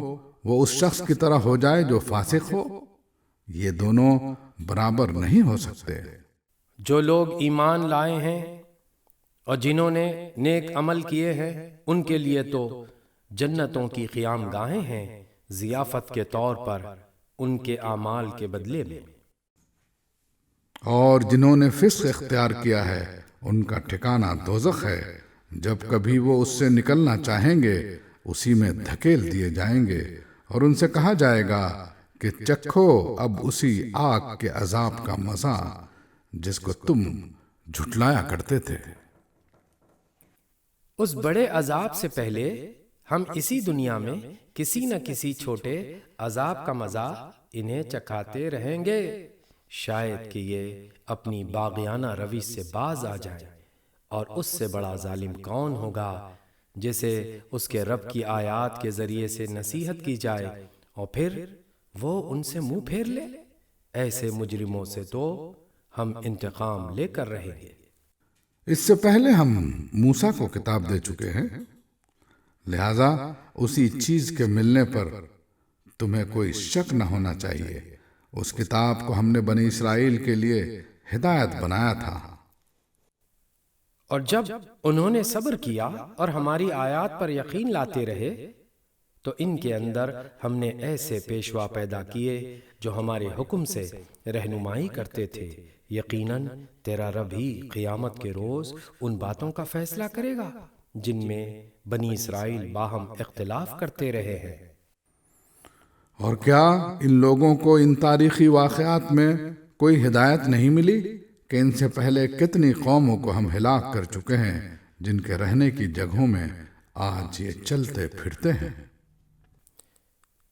وہ اس شخص کی طرح ہو جائے جو فاسق ہو؟ یہ دونوں برابر نہیں ہو سکتے۔ جو لوگ ایمان لائے ہیں اور جنہوں نے نیک عمل کیے ہیں ان کے لیے تو جنتوں کی قیام گاہیں ہیں، ضیافت کے طور پر ان کے اعمال کے بدلے میں۔ اور جنہوں نے فسق اختیار کیا ہے ان کا ٹھکانہ دوزخ ہے، جب کبھی وہ اس سے نکلنا چاہیں گے اسی میں دھکیل دیے جائیں گے، اور ان سے کہا جائے گا کہ چکھو اب اسی آگ کے عذاب کا مزہ جس کو تم جھٹلایا کرتے تھے۔ اس بڑے عذاب سے پہلے ہم اسی دنیا میں کسی نہ کسی چھوٹے عذاب کا مزہ انہیں چکھاتے رہیں گے، شاید کہ یہ اپنی باغیانہ روش سے باز آ جائیں۔ اور اس سے بڑا ظالم کون ہوگا جسے اس کے رب کی آیات کے ذریعے سے نصیحت کی جائے اور پھر وہ ان سے منہ پھیر لے؟ ایسے مجرموں سے تو ہم انتقام لے کر رہیں گے۔ اس سے پہلے ہم موسیٰ کو کتاب دے چکے ہیں، لہذا اسی چیز کے ملنے پر تمہیں کوئی شک نہ ہونا چاہیے۔ اس کتاب کو ہم نے بنی اسرائیل کے لیے ہدایت بنایا تھا۔ اور جب انہوں نے صبر کیا اور ہماری آیات پر یقین لاتے رہے تو ان کے اندر ہم نے ایسے پیشوا پیدا کیے جو ہمارے حکم سے رہنمائی کرتے تھے۔ یقیناً تیرا رب ہی قیامت کے روز ان باتوں کا فیصلہ کرے گا جن میں بنی اسرائیل باہم اختلاف کرتے رہے ہیں۔ اور کیا ان لوگوں کو ان تاریخی واقعات میں کوئی ہدایت نہیں ملی کہ ان سے پہلے کتنی قوموں کو ہم ہلاک کر چکے ہیں جن کے رہنے کی جگہوں میں آج یہ چلتے پھرتے ہیں؟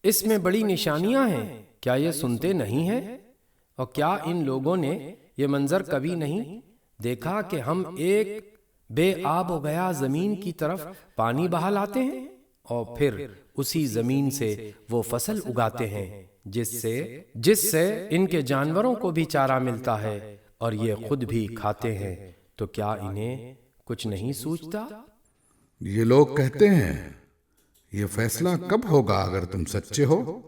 اس میں بڑی نشانیاں ہیں، کیا یہ سنتے نہیں ہیں؟ اور کیا ان لوگوں نے یہ منظر کبھی نہیں دیکھا کہ ہم ایک بے آب و گیا زمین کی طرف پانی بہا لاتے ہیں اور پھر اسی زمین سے وہ فصل اگاتے ہیں جس سے ان کے جانوروں کو بھی چارہ ملتا ہے اور یہ خود بھی کھاتے ہیں، تو کیا انہیں کچھ نہیں سوچتا؟ یہ لوگ کہتے ہیں یہ فیصلہ کب ہوگا اگر تم سچے ہو؟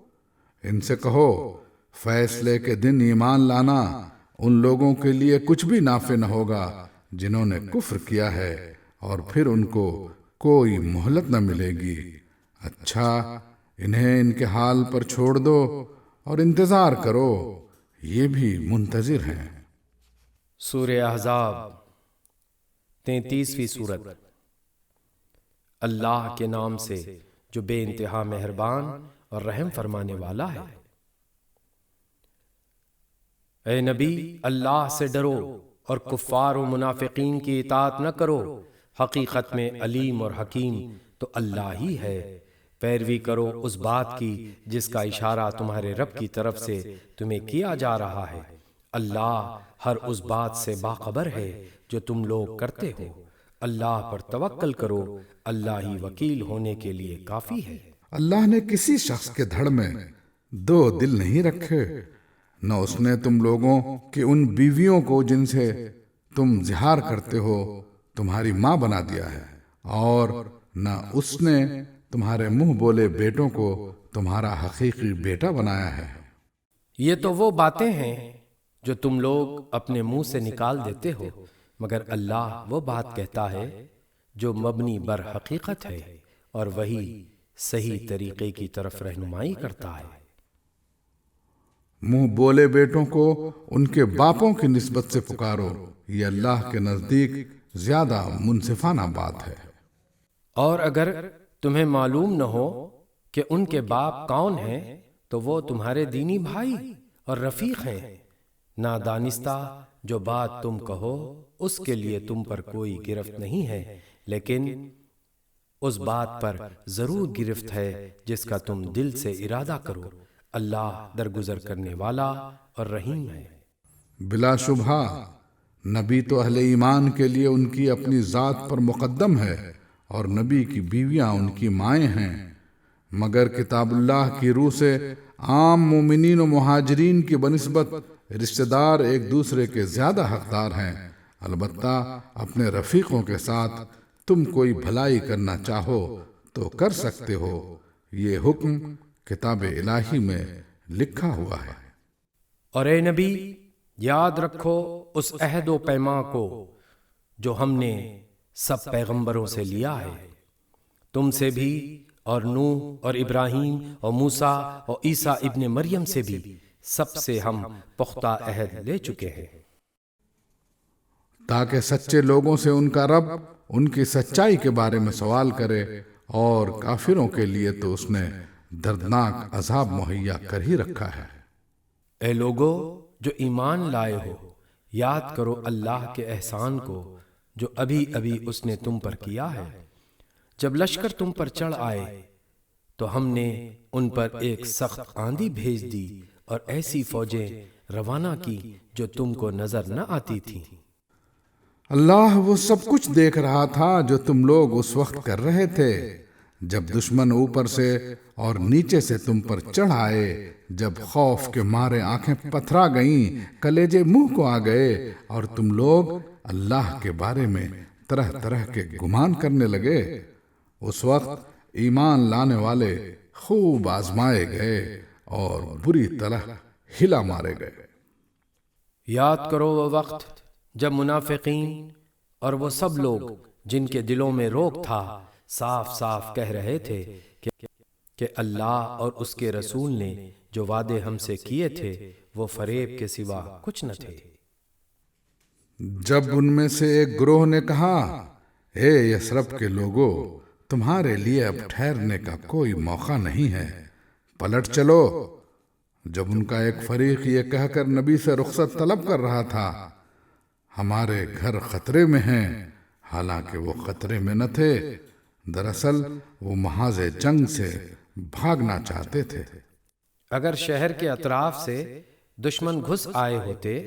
ان سے کہو فیصلے کے دن ایمان لانا ان لوگوں کے لیے کچھ بھی نافع نہ ہوگا جنہوں نے کفر کیا ہے، اور پھر ان کو کوئی مہلت نہ ملے گی۔ اچھا انہیں ان کے حال پر چھوڑ دو اور انتظار کرو، یہ بھی منتظر ہیں۔ سورہ احزاب 33ویں سورت۔ اللہ کے نام سے جو بے انتہا مہربان اور رحم فرمانے والا ہے۔ اے نبی اللہ سے ڈرو اور کفار و منافقین کی اطاعت نہ کرو، حقیقت میں علیم اور حکیم تو اللہ ہی ہے۔ پیروی کرو اس بات کی جس کا اشارہ تمہارے رب کی طرف سے تمہیں کیا جا رہا ہے۔ اللہ ہر اس بات سے باخبر ہے جو تم لوگ کرتے ہو۔ اللہ پر توکل کرو، اللہ ہی وکیل ہونے کے لیے کافی ہے۔ اللہ نے کسی شخص کے دھڑ میں دو دل نہیں رکھے، نہ اس نے تم لوگوں کی ان بیویوں کو جن سے تم زہار کرتے ہو تمہاری ماں بنا دیا ہے، اور نہ اس نے تمہارے منہ بولے بیٹوں کو تمہارا حقیقی بیٹا بنایا ہے۔ یہ تو وہ باتیں ہیں جو تم لوگ اپنے منہ سے نکال دیتے ہو، مگر اللہ وہ بات کہتا ہے جو مبنی بر حقیقت ہے، اور وہی صحیح طریقے کی طرف رہنمائی کرتا ہے۔ منہ بولے بیٹوں کو ان کے باپوں کی نسبت سے پکارو، یہ اللہ کے نزدیک زیادہ منصفانہ بات ہے۔ اور اگر تمہیں معلوم نہ ہو کہ ان کے باپ کون ہیں تو وہ تمہارے دینی بھائی اور رفیق ہیں۔ نادانستہ جو بات تم کہو اس کے لیے تم پر کوئی گرفت نہیں ہے، لیکن اس بات پر ضرور گرفت ہے جس کا تم دل سے ارادہ کرو۔ اللہ درگزر کرنے والا اور رحیم ہے۔ بلا شبہ نبی تو اہل ایمان کے لیے ان کی اپنی ذات پر مقدم ہے، اور نبی کی بیویاں ان کی مائیں ہیں، مگر کتاب اللہ کی روح سے عام مومنین و مہاجرین کی بنسبت رشتہ دار ایک دوسرے کے زیادہ حقدار ہیں۔ البتہ اپنے رفیقوں کے ساتھ تم کوئی بھلائی کرنا چاہو تو کر سکتے ہو، یہ حکم کتاب الہی میں لکھا ہوا ہے۔ اور اے نبی یاد رکھو اس عہد و پیمان کو جو ہم نے سب پیغمبروں سے لیا ہے، تم سے بھی اور نوح اور ابراہیم اور موسیٰ اور عیسیٰ ابن مریم سے بھی، سب سے ہم پختہ عہد لے چکے ہیں۔ تاکہ سچے لوگوں سے ان کا رب ان کی سچائی کے بارے میں سوال کرے، اور کافروں کے لیے تو اس نے دردناک عذاب مہیا کر ہی رکھا ہے۔ اے لوگو جو ایمان لائے ہو، یاد کرو اللہ کے احسان کو جو ابھی ابھی اس نے تم پر کیا ہے۔ جب لشکر تم پر چڑھ آئے تو ہم نے ان پر ایک سخت آندھی بھیج دی اور ایسی فوجیں روانہ کی جو تم کو نظر نہ آتی تھیں۔ اللہ وہ سب کچھ دیکھ رہا تھا جو تم لوگ اس وقت کر رہے تھے، جب دشمن اوپر سے اور نیچے سے تم پر چڑھ آئے، جب خوف کے مارے آنکھیں پتھرا گئیں، کلیجے منہ کو آ گئے، اور تم لوگ اللہ کے بارے میں طرح طرح کے گمان کرنے لگے۔ اس وقت ایمان لانے والے خوب آزمائے گئے اور بری طرح ہلا مارے گئے۔ یاد کرو وہ وقت جب منافقین اور وہ سب لوگ جن کے دلوں میں روک تھا صاف صاف کہہ رہے تھے کہ اللہ اور اس کے رسول نے جو وعدے ہم سے کیے تھے وہ فریب کے سوا کچھ نہ تھے۔ جب ان میں سے ایک گروہ نے کہا، اے یثرب کے لوگوں، تمہارے لیے اب ٹھہرنے کا کوئی موقع نہیں ہے، پلٹ چلو۔ جب ان کا ایک فریق یہ کہہ کر نبی سے رخصت طلب کر رہا تھا، ہمارے گھر خطرے میں ہیں، حالانکہ وہ خطرے میں نہ تھے، دراصل وہ محاذ جنگ سے بھاگنا چاہتے تھے۔ اگر شہر کے اطراف سے دشمن گھس آئے ہوتے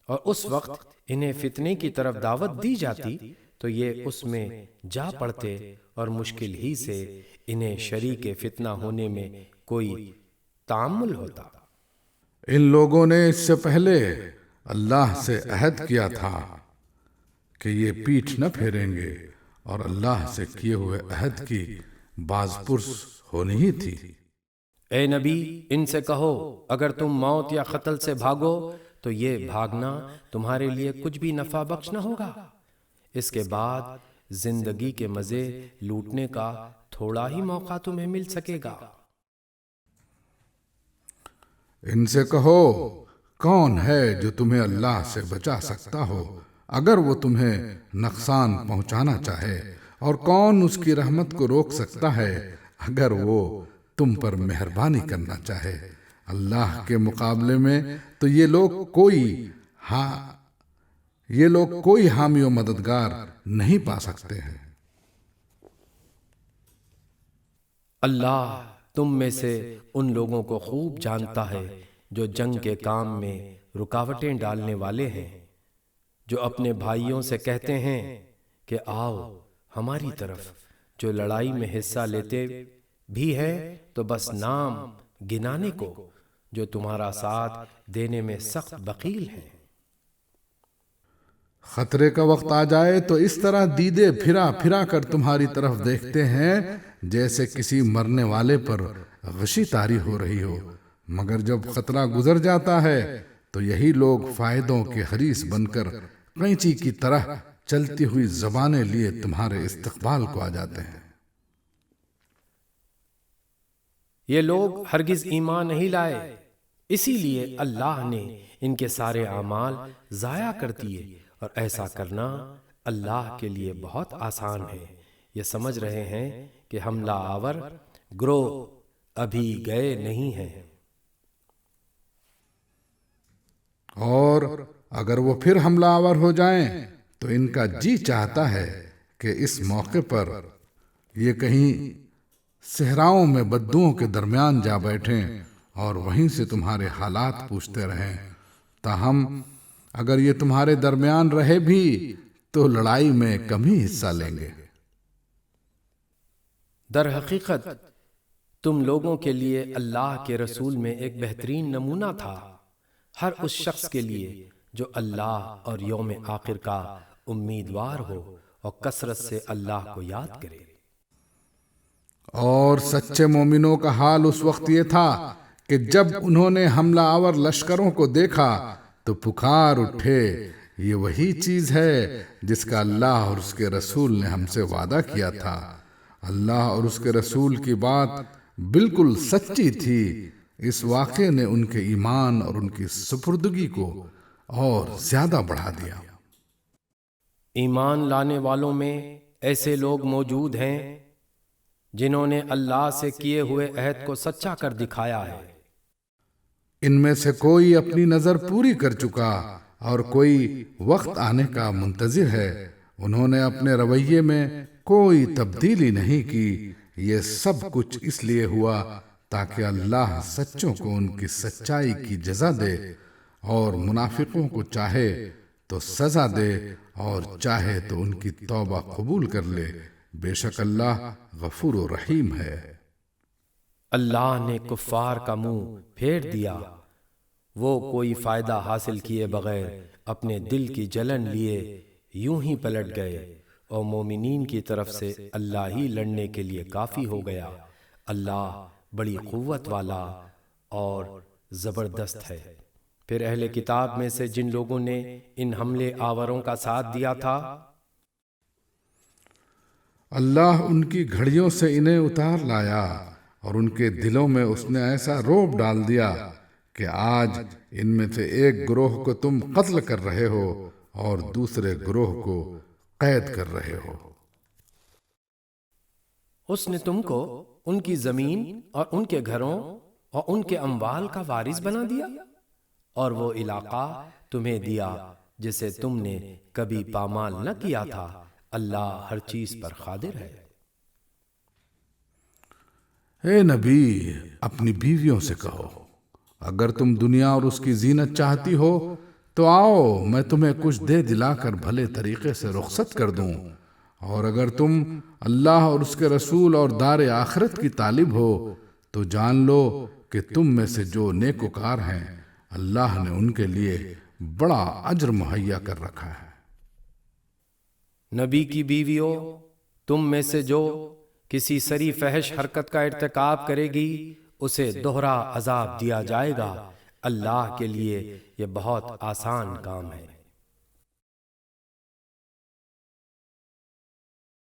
اور اس وقت انہیں فتنے کی طرف دعوت دی جاتی تو یہ اس میں جا پڑتے اور مشکل ہی سے انہیں شریک فتنہ ہونے میں کوئی تعامل ہوتا۔ ان لوگوں نے اس سے پہلے اللہ سے عہد کیا تھا کہ یہ پیٹھ نہ پھیریں گے، اور اللہ سے کیے ہوئے عہد کی باز پرس ہونی ہی تھی۔ اے نبی ان سے کہو، اگر تم موت یا قتل سے بھاگو تو یہ بھاگنا تمہارے لیے کچھ بھی نفع بخش نہ ہوگا، اس کے بعد زندگی کے مزے لوٹنے کا تھوڑا ہی موقع تمہیں مل سکے گا۔ ان سے کہو، کون ہے جو تمہیں اللہ سے بچا سکتا ہو اگر وہ تمہیں نقصان پہنچانا چاہے، اور کون اس کی رحمت کو روک سکتا ہے اگر وہ تم پر مہربانی کرنا چاہے۔ اللہ کے مقابلے میں تو یہ لوگ کوئی حامی و مددگار نہیں پا سکتے ہیں۔ اللہ تم میں سے ان لوگوں کو خوب جانتا ہے جو جنگ کے کام میں رکاوٹیں ڈالنے والے ہیں، جو اپنے بھائیوں سے کہتے ہیں کہ آؤ ہماری طرف، جو لڑائی میں حصہ لیتے بھی ہے تو بس نام گنانے کو، جو تمہارا ساتھ دینے میں سخت بخیل ہیں۔ خطرے کا وقت آ جائے تو اس طرح دیدے پھرا پھرا کر تمہاری طرف دیکھتے ہیں جیسے کسی مرنے والے پر غشی طاری ہو رہی ہو، مگر جب خطرہ گزر جاتا ہے تو یہی لوگ فائدوں کے حریص بن کر قینچی کی طرح چلتی ہوئی زبانیں لیے تمہارے استقبال کو آ جاتے ہیں۔ یہ لوگ ہرگز ایمان نہیں لائے، اسی لیے اللہ نے ان کے سارے اعمال ضائع کر دیے، اور ایسا کرنا اللہ کے لیے بہت آسان ہے۔ یہ سمجھ رہے ہیں کہ حملہ آور گروہ ابھی گئے نہیں ہیں، اور اگر وہ پھر حملہ آور ہو جائیں تو ان کا جی چاہتا ہے کہ اس موقع پر یہ کہیں صحراؤں میں بدوؤں کے درمیان جا بیٹھیں اور وہیں سے تمہارے حالات پوچھتے رہیں، تاہم اگر یہ تمہارے درمیان رہے بھی تو لڑائی میں کم ہی حصہ لیں گے۔ در حقیقت تم لوگوں کے لیے اللہ کے رسول میں ایک بہترین نمونہ تھا، ہر اس شخص کے لیے جو اللہ اور یوم آخر کا امیدوار ہو اور کثرت سے اللہ کو یاد کرے۔ اور سچے مومنوں کا حال اس وقت یہ تھا کہ جب انہوں نے حملہ آور لشکروں کو دیکھا تو پکار اٹھے، یہ وہی چیز ہے جس کا اللہ اور اس کے رسول نے ہم سے وعدہ کیا تھا۔ اللہ اور اس کے رسول کی بات بالکل سچی تھی۔ اس واقعے نے ان کے ایمان اور ان کی سپردگی کو اور زیادہ بڑھا دیا۔ ایمان لانے والوں میں ایسے لوگ موجود ہیں جنہوں نے اللہ سے کیے ہوئے عہد کو سچا کر دکھایا ہے۔ ان میں سے کوئی اپنی نظر پوری کر چکا اور کوئی وقت آنے کا منتظر ہے۔ انہوں نے اپنے رویے میں کوئی تبدیلی نہیں کی۔ یہ سب کچھ اس لیے ہوا تاکہ اللہ سچوں کو ان کی سچائی کی جزا دے، اور منافقوں کو چاہے تو سزا دے اور چاہے تو ان کی توبہ قبول کر لے۔ بے شک اللہ غفور و رحیم ہے۔ اللہ نے کفار کا منہ پھیر دیا، وہ کوئی فائدہ حاصل کیے بغیر اپنے دل کی جلن لیے یوں ہی پلٹ گئے، اور مومنین کی طرف سے اللہ ہی لڑنے کے لیے کافی ہو گیا۔ اللہ بڑی قوت والا اور زبردست ہے۔ پھر اہل کتاب میں سے جن لوگوں نے ان حملے آوروں کا ساتھ دیا تھا، اللہ ان کی گھڑیوں سے انہیں اتار لایا، اور ان کے دلوں میں اس نے ایسا رعب ڈال دیا کہ آج ان میں سے ایک گروہ کو تم قتل کر رہے ہو اور دوسرے گروہ کو قید کر رہے ہو۔ اس نے تم کو ان کی زمین اور ان کے گھروں اور ان کے اموال کا وارث بنا دیا، اور وہ علاقہ تمہیں دیا جسے تم نے کبھی پامال نہ کیا تھا۔ اللہ ہر چیز پر قادر ہے۔ اے نبی، اپنی بیویوں سے کہو، اگر تم دنیا اور اس کی زینت چاہتی ہو تو آؤ، میں تمہیں کچھ دے دلا کر بھلے طریقے سے رخصت کر دوں، اور اگر تم اللہ اور اس کے رسول اور دار آخرت کی طالب ہو تو جان لو کہ تم میں سے جو نیکوکار ہیں اللہ نے ان کے لیے بڑا اجر مہیا کر رکھا ہے۔ نبی کی بیویوں، تم میں سے جو کسی سری فحش حرکت کا ارتکاب کرے گی اسے دوہرا عذاب دیا جائے گا۔ اللہ کے لیے یہ بہت آسان کام ہے۔